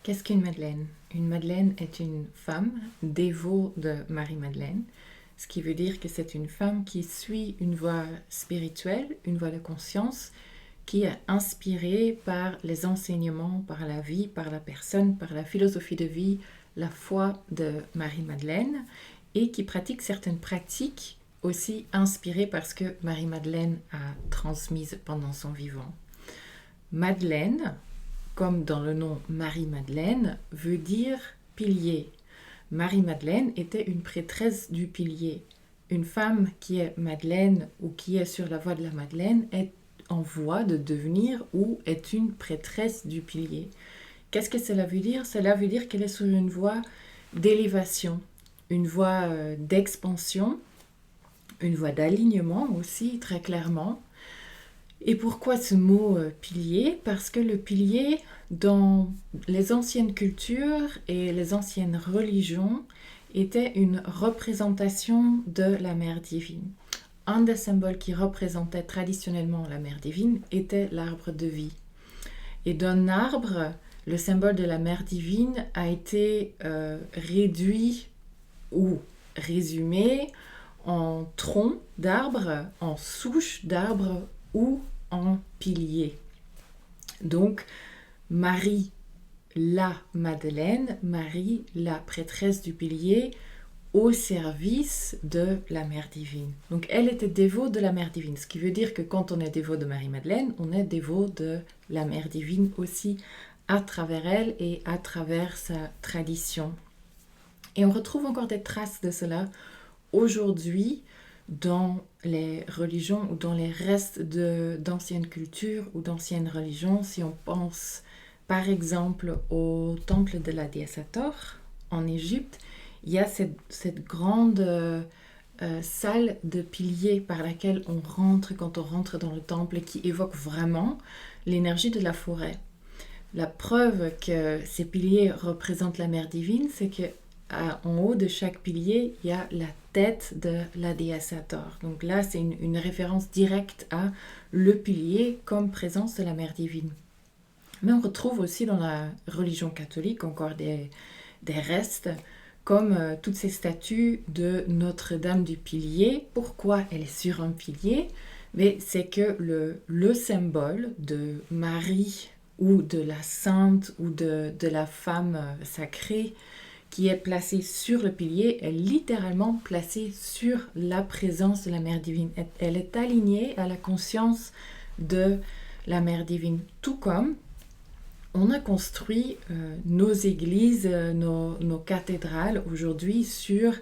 Qu'est-ce qu'une Madeleine? Une Madeleine est une femme dévot de Marie-Madeleine, ce qui veut dire que c'est une femme qui suit une voie spirituelle, une voie de conscience, qui est inspirée par les enseignements, par la vie, par la personne, par la philosophie de vie, la foi de Marie-Madeleine, et qui pratique certaines pratiques aussi inspirées par ce que Marie-Madeleine a transmises pendant son vivant. Madeleine, comme dans le nom Marie-Madeleine, veut dire pilier. Marie-Madeleine était une prêtresse du pilier. Une femme qui est Madeleine ou qui est sur la voie de la Madeleine est en voie de devenir ou est une prêtresse du pilier. Qu'est-ce que cela veut dire? Cela veut dire qu'elle est sur une voie d'élévation, une voie d'expansion, une voie d'alignement aussi, très clairement. Et pourquoi ce mot pilier? Parce que le pilier, dans les anciennes cultures et les anciennes religions, était une représentation de la mère divine. Un des symboles qui représentait traditionnellement la mère divine était l'arbre de vie. Et d'un arbre, le symbole de la mère divine a été réduit ou résumé en tronc d'arbre, en souche d'arbre ou en pilier. Donc, Marie la Madeleine, Marie la prêtresse du pilier, au service de la Mère divine. Donc elle était dévote de la Mère divine, ce qui veut dire que quand on est dévot de Marie-Madeleine, on est dévot de la Mère divine aussi à travers elle et à travers sa tradition. Et on retrouve encore des traces de cela aujourd'hui dans les religions ou dans les restes d'anciennes cultures ou d'anciennes religions. Si on pense par exemple au temple de la déesse Hathor en Égypte, il y a cette grande salle de piliers par laquelle on rentre quand on rentre dans le temple et qui évoque vraiment l'énergie de la forêt. La preuve que ces piliers représentent la mère divine, c'est que en haut de chaque pilier, il y a la tête de la déesse Hathor. Donc là, c'est une référence directe à le pilier comme présence de la mère divine. Mais on retrouve aussi dans la religion catholique encore des restes, comme toutes ces statues de Notre-Dame du Pilier. Pourquoi elle est sur un pilier? Mais c'est que le symbole de Marie ou de la sainte ou de la femme sacrée qui est placée sur le pilier est littéralement placée sur la présence de la Mère divine. Elle est alignée à la conscience de la Mère divine, tout comme on a construit nos églises, nos cathédrales aujourd'hui sur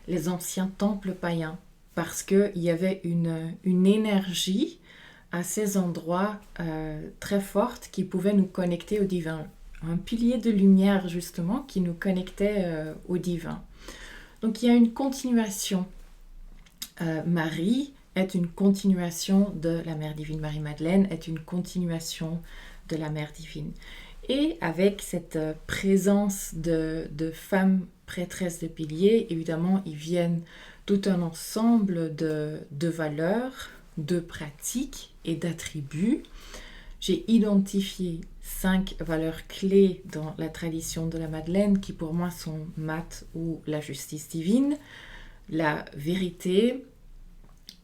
les anciens temples païens parce qu'il y avait une énergie à ces endroits très forte qui pouvait nous connecter au divin. Un pilier de lumière justement qui nous connectait au divin. Donc il y a une continuation. Marie est une continuation de la Mère divine. Marie-Madeleine est une continuation de la Mère divine. Et avec cette présence de femmes prêtresses de piliers, évidemment, ils viennent tout un ensemble de valeurs, de pratiques et d'attributs. J'ai identifié 5 valeurs clés dans la tradition de la Madeleine qui pour moi sont Mat ou la justice divine, la vérité,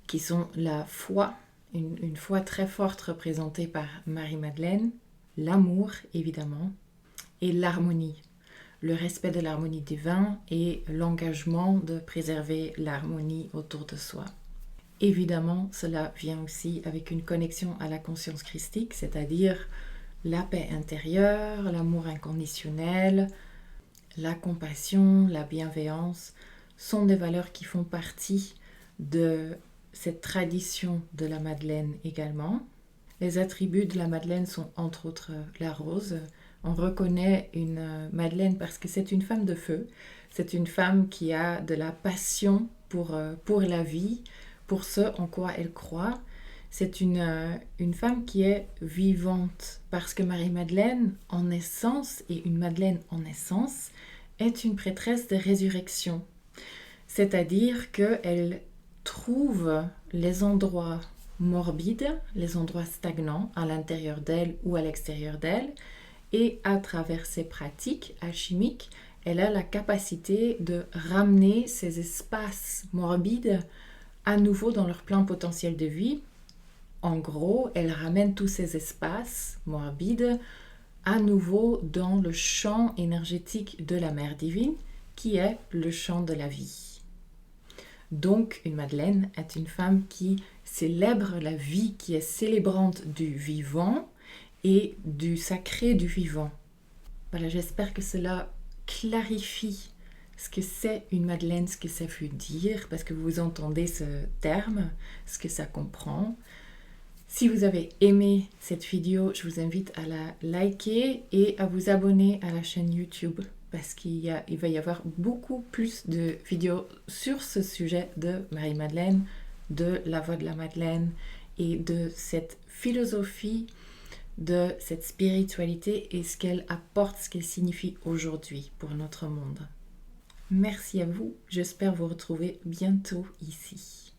qui sont la foi, une foi très forte représentée par Marie-Madeleine, l'amour évidemment, et l'harmonie, le respect de l'harmonie divine et l'engagement de préserver l'harmonie autour de soi. Évidemment, cela vient aussi avec une connexion à la conscience christique, c'est-à-dire la paix intérieure, l'amour inconditionnel, la compassion, la bienveillance, sont des valeurs qui font partie de cette tradition de la Madeleine également. Les attributs de la Madeleine sont entre autres la rose. On reconnaît une Madeleine parce que c'est une femme de feu, c'est une femme qui a de la passion pour la vie, pour ce en quoi elle croit. C'est une femme qui est vivante parce que Marie-Madeleine en essence, et une Madeleine en essence, est une prêtresse de résurrection. C'est-à-dire qu'elle trouve les endroits morbides, les endroits stagnants à l'intérieur d'elle ou à l'extérieur d'elle, et à travers ses pratiques alchimiques, elle a la capacité de ramener ces espaces morbides à nouveau dans leur plein potentiel de vie. En gros, elle ramène tous ces espaces morbides à nouveau dans le champ énergétique de la Mère divine, qui est le champ de la vie. Donc, une Madeleine est une femme qui célèbre la vie, qui est célébrante du vivant et du sacré du vivant. Voilà, j'espère que cela clarifie ce que c'est une Madeleine, ce que ça veut dire, parce que vous entendez ce terme, ce que ça comprend. Si vous avez aimé cette vidéo, je vous invite à la liker et à vous abonner à la chaîne YouTube parce qu'il va y avoir beaucoup plus de vidéos sur ce sujet de Marie-Madeleine, de la voix de la Madeleine et de cette philosophie, de cette spiritualité et ce qu'elle apporte, ce qu'elle signifie aujourd'hui pour notre monde. Merci à vous, j'espère vous retrouver bientôt ici.